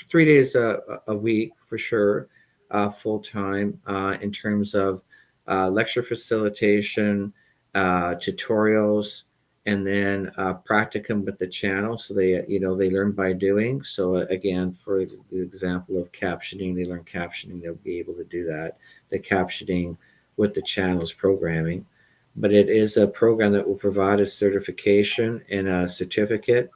3 days a week for sure, full time, in terms of lecture facilitation, tutorials, and then practicum with the channel. So they learn by doing. So again, for the example of captioning, they learn captioning. They'll be able to do that. The captioning with the channel's programming. But it is a program that will provide a certification and a certificate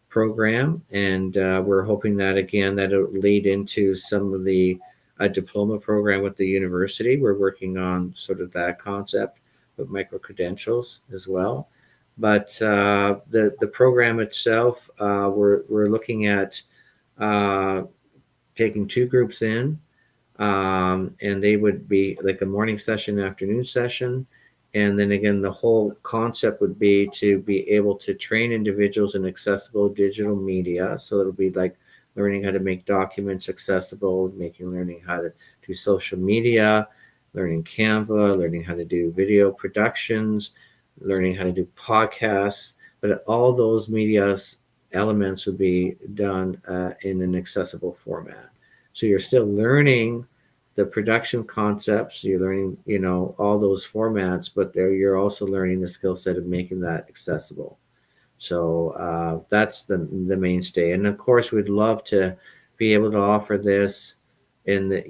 program. And we're hoping that, again, that it'll lead into some of the diploma program with the university. We're working on sort of that concept with micro-credentials as well. But the program itself, we're looking at taking 2 groups in, and they would be like a morning session, afternoon session. And then again, the whole concept would be to be able to train individuals in accessible digital media. So it'll be like learning how to make documents accessible, learning how to do social media, learning Canva, learning how to do video productions, learning how to do podcasts. But all those media elements would be done in an accessible format. So you're still learning the production concepts, you're learning, all those formats, but you're also learning the skill set of making that accessible. So that's the mainstay. And of course, we'd love to be able to offer this in the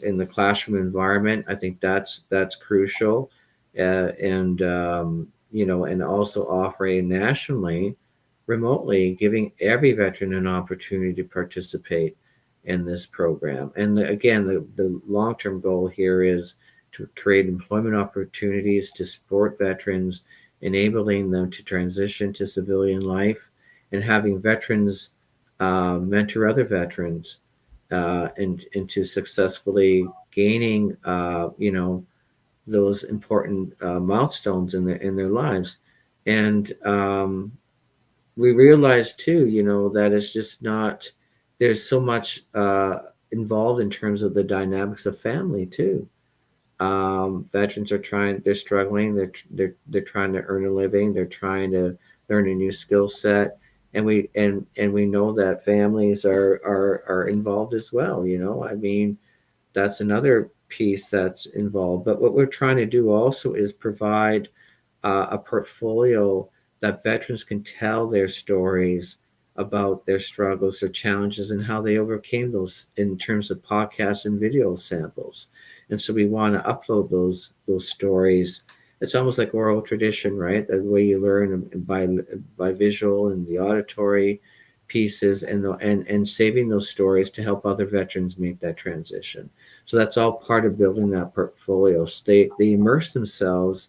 in the classroom environment. I think that's crucial, and and also operating nationally, remotely, giving every veteran an opportunity to participate in this program. And again, the long term goal here is to create employment opportunities to support veterans, enabling them to transition to civilian life, and having veterans mentor other veterans and into successfully gaining those important milestones in their lives. And we realize too, that it's just not, there's so much involved in terms of the dynamics of family too. Veterans they're struggling, they're trying to earn a living, they're trying to learn a new skill set, and we know that families are involved as well. I mean, that's another piece that's involved. But what we're trying to do also is provide a portfolio that veterans can tell their stories about their struggles, their challenges, and how they overcame those in terms of podcasts and video samples. And so we want to upload those stories. It's almost like oral tradition, right? The way you learn by visual and the auditory pieces, and saving those stories to help other veterans make that transition. So that's all part of building that portfolio. So they immerse themselves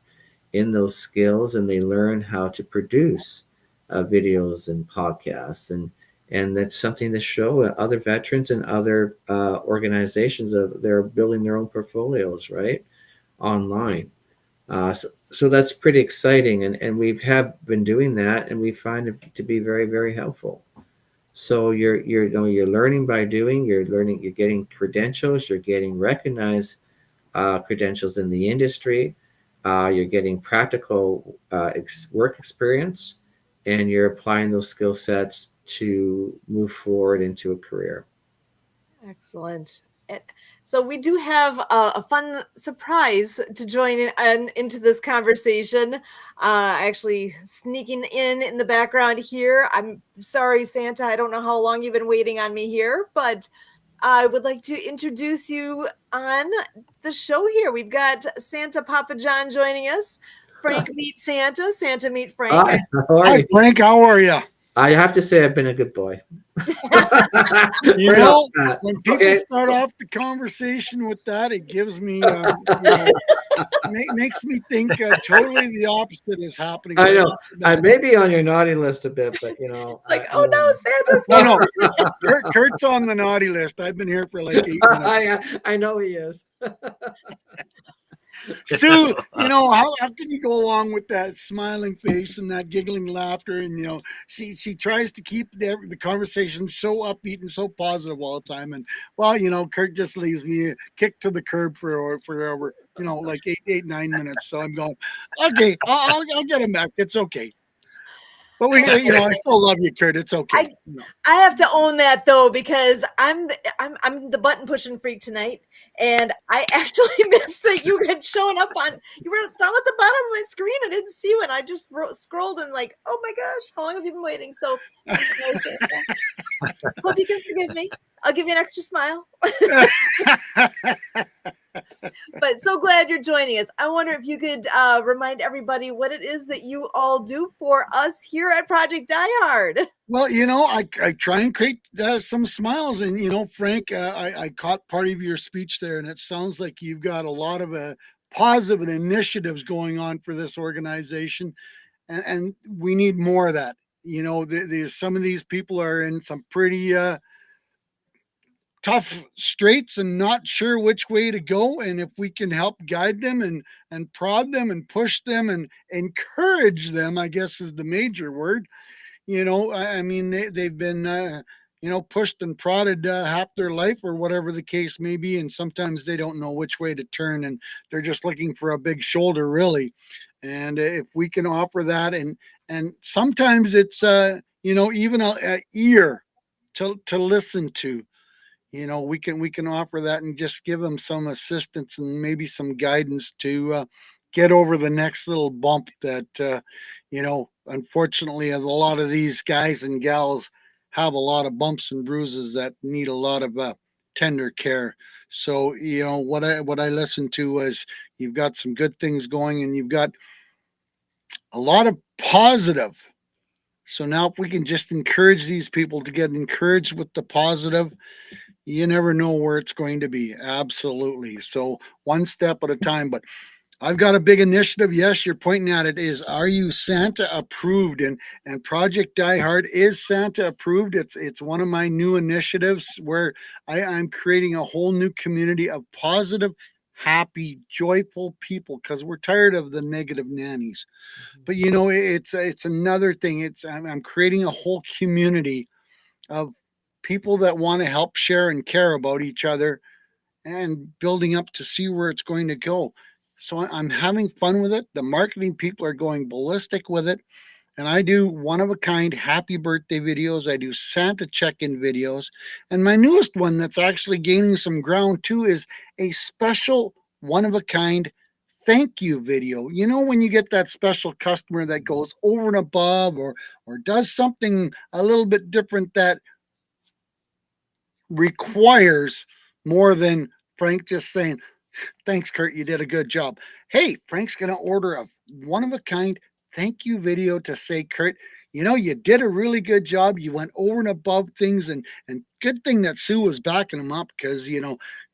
in those skills, and they learn how to produce videos and podcasts, and that's something to show other veterans and other organizations of they're building their own portfolios right online. So that's pretty exciting, and we have been doing that, and we find it to be very, very helpful. So you're learning by doing. You're getting credentials. You're getting recognized credentials in the industry. You're getting practical work experience, and you're applying those skill sets to move forward into a career. Excellent. So we do have a fun surprise to join into this conversation. Actually sneaking in the background here. I'm sorry, Santa. I don't know how long you've been waiting on me here, but I would like to introduce you on the show here. We've got Santa Papa John joining us. Frank meet Santa. Santa meet Frank. Hi, Frank. How are you? I have to say I've been a good boy. When people start off the conversation with that, it gives me, makes me think totally the opposite is happening. I know. I may be on your naughty list a bit, but it's like, oh no, Santa's here. No. Kurt's on the naughty list. I've been here for like 8 minutes. I know he is. Sue, how can you go along with that smiling face and that giggling laughter? And she tries to keep the conversation so upbeat and so positive all the time. And Kurt just leaves me kicked to the curb for over like 9 minutes. So I'm going, okay, I'll get him back. It's okay. But I still love you, Kurt. It's okay. I have to own that though, because I'm the button pushing freak tonight, and I actually missed that you had shown up on. You were down at the bottom of my screen. I didn't see you, and I just scrolled and like, oh my gosh, how long have you been waiting? So, hope you can forgive me. I'll give you an extra smile. But so glad you're joining us. I wonder if you could remind everybody what it is that you all do for us here at Project Die Hard. Well, I try and create some smiles. And, Frank, I caught part of your speech there, and it sounds like you've got a lot of positive initiatives going on for this organization. And we need more of that. Some of these people are in some pretty tough straits and not sure which way to go, and if we can help guide them and prod them and push them and encourage them, I guess is the major word. I mean, they've been pushed and prodded half their life or whatever the case may be, and sometimes they don't know which way to turn, and they're just looking for a big shoulder, really. And if we can offer that, and sometimes it's even a ear to listen to. We can offer that and just give them some assistance and maybe some guidance to get over the next little bump that, unfortunately, a lot of these guys and gals have a lot of bumps and bruises that need a lot of tender care. So, what I listened to was you've got some good things going and you've got a lot of positive. So now if we can just encourage these people to get encouraged with the positive, you never know where it's going to be. Absolutely. So one step at a time. But I've got a big initiative. Yes, you're pointing at it. Is Are You Santa approved? And Project Die Hard is Santa approved. It's one of my new initiatives where I'm creating a whole new community of positive, happy, joyful people because we're tired of the negative nannies. But it's another thing. I'm creating a whole community of people that want to help share and care about each other and building up to see where it's going to go. So I'm having fun with it. The marketing people are going ballistic with it. And I do one of a kind happy birthday videos. I do Santa check in videos. And my newest one that's actually gaining some ground too is a special one of a kind thank you video. When you get that special customer that goes over and above or does something a little bit different that requires more than Frank just saying, thanks, Kurt, you did a good job. Hey, Frank's going to order a one of a kind thank you video to say, Kurt, you did a really good job. You went over and above things, and good thing that Sue was backing him up because,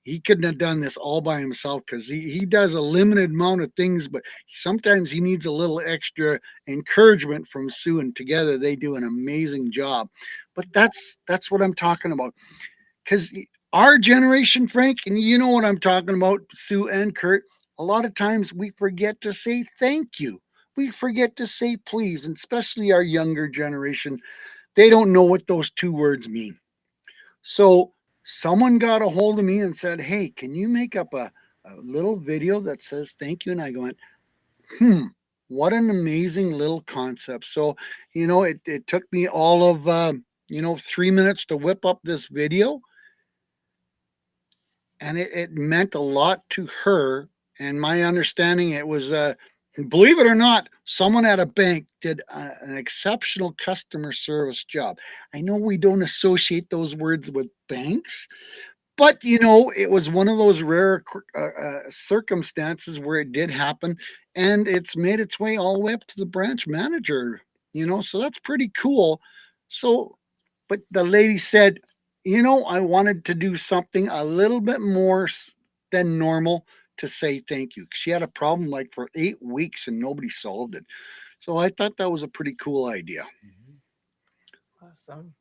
he couldn't have done this all by himself because he does a limited amount of things, but sometimes he needs a little extra encouragement from Sue, and together they do an amazing job. But that's what I'm talking about. Because our generation, Frank, and you know what I'm talking about, Sue and Kurt, a lot of times we forget to say thank you. We forget to say please, and especially our younger generation, they don't know what those two words mean. So someone got a hold of me and said, hey, can you make up a little video that says thank you? And I go, what an amazing little concept. So, it took me all of, 3 minutes to whip up this video, and it meant a lot to her. And my understanding, it was, believe it or not, someone at a bank did an exceptional customer service job. I know we don't associate those words with banks, but it was one of those rare circumstances where it did happen, and it's made its way all the way up to the branch manager. So that's pretty cool. So, but the lady said, I wanted to do something a little bit more than normal to say thank you. She had a problem like for 8 weeks and nobody solved it. So I thought that was a pretty cool idea. Awesome.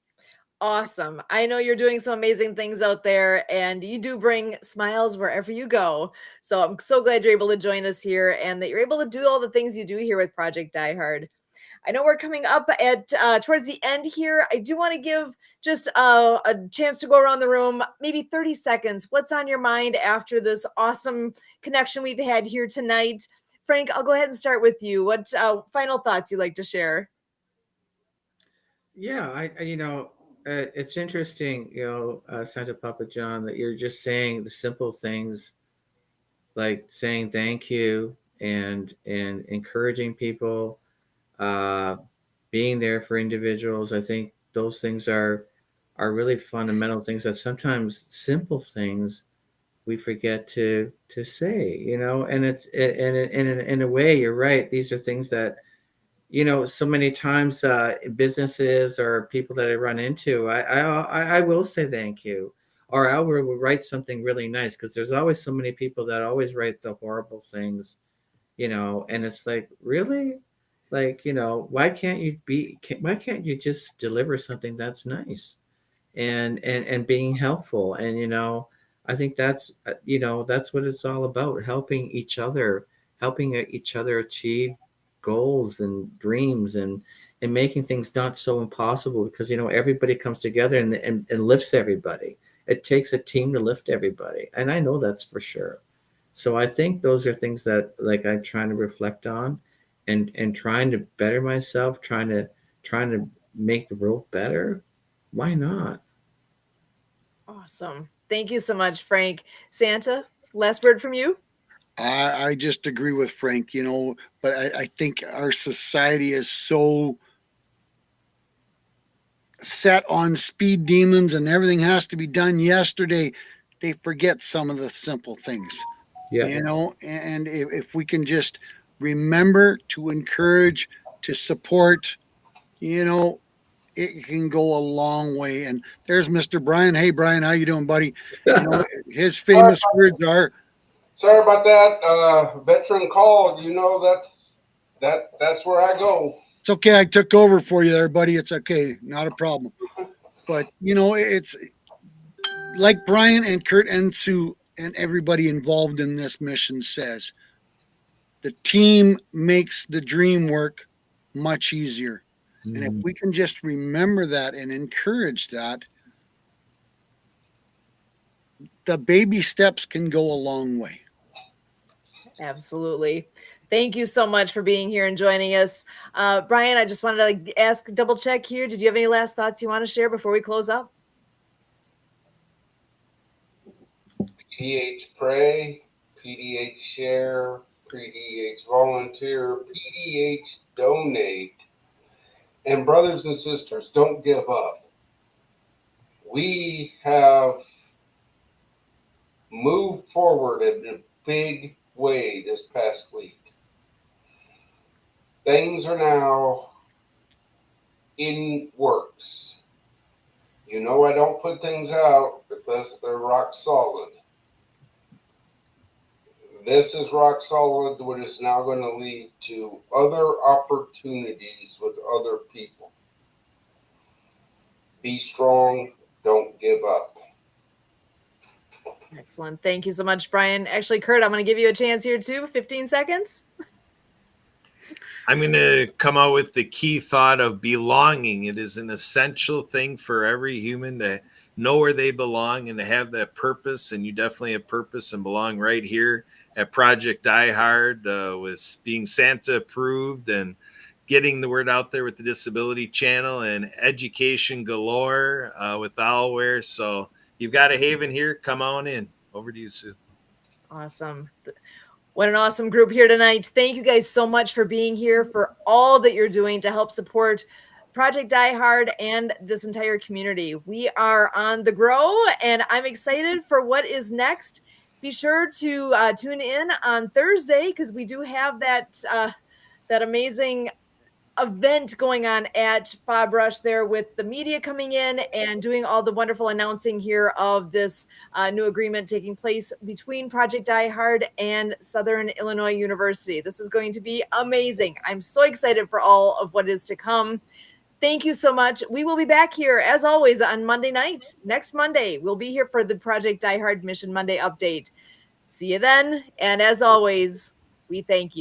Awesome. I know you're doing some amazing things out there and you do bring smiles wherever you go. So I'm so glad you're able to join us here and that you're able to do all the things you do here with Project Die Hard. I know we're coming up at towards the end here. I do want to give just a chance to go around the room, maybe 30 seconds. What's on your mind after this awesome connection we've had here tonight? Frank, I'll go ahead and start with you. What final thoughts you'd like to share? Yeah, it's interesting, Santa Papa John, that you're just saying the simple things like saying thank you and encouraging people, uh, being there for individuals. I think those things are really fundamental things that sometimes simple things we forget to say, and it's and in a way you're right. These are things that so many times businesses or people that I run into, I will say thank you, or I will write something really nice because there's always so many people that always write the horrible things, and it's like, really, like, why can't you just deliver something that's nice and being helpful? And I think that's what it's all about, helping each other achieve goals and dreams and making things not so impossible, because everybody comes together and lifts everybody. It takes a team to lift everybody, and I know that's for sure. So I think those are things that, like, I'm trying to reflect on and trying to better myself, trying to make the world better. Why not? Awesome. Thank you so much, Frank. Santa, last word from you? I just agree with Frank, but I think our society is so set on speed demons and everything has to be done yesterday, they forget some of the simple things, Yeah. you know. And if we can just remember to encourage, to support, you know, it can go a long way. And there's Mr. Brian. Hey, Brian, how you doing, buddy? You know, his Sorry, famous words are, sorry about that. Veteran call. You know that's where I go. "It's okay, I took over for you there, buddy. It's okay, not a problem." But you know, it's like Brian and Kurt and Sue and everybody involved in this mission says, the team makes the dream work much easier. And if we can just remember that and encourage that, the baby steps can go a long way. Absolutely. Thank you so much for being here and joining us. Brian, I just wanted to ask, double check here. Did you have any last thoughts you want to share before we close up? PDH pray, PDH share, PDH volunteer, PDH donate. And brothers and sisters, don't give up. We have moved forward in a big way this past week. Things are now in works. You know, I don't put things out because they're rock solid. This is rock solid, what is now going to lead to other opportunities with other people. Be strong, don't give up. Excellent. Thank you so much, Brian. Actually, Kurt, I'm going to give you a chance here too. 15 seconds. I'm going to come out with the key thought of belonging. It is an essential thing for every human to know where they belong and to have that purpose. And you definitely have purpose and belong right here at Project Die Hard, with being Santa approved and getting the word out there with the Disability Channel and education galore with Owlware. So you've got a haven here. Come on in. Over to you, Sue. Awesome. What an awesome group here tonight. Thank you guys so much for being here, for all that you're doing to help support Project Die Hard and this entire community. We are on the grow, and I'm excited for what is next. Be sure to tune in on Thursday because we do have that amazing event going on at Fob Rush there with the media coming in and doing all the wonderful announcing here of this new agreement taking place between Project Die Hard and Southern Illinois University. This is going to be amazing. I'm so excited for all of what is to come. Thank you so much. We will be back here as always on Monday night. Next Monday, we'll be here for the Project Die Hard Mission Monday update. See you then. And as always, we thank you.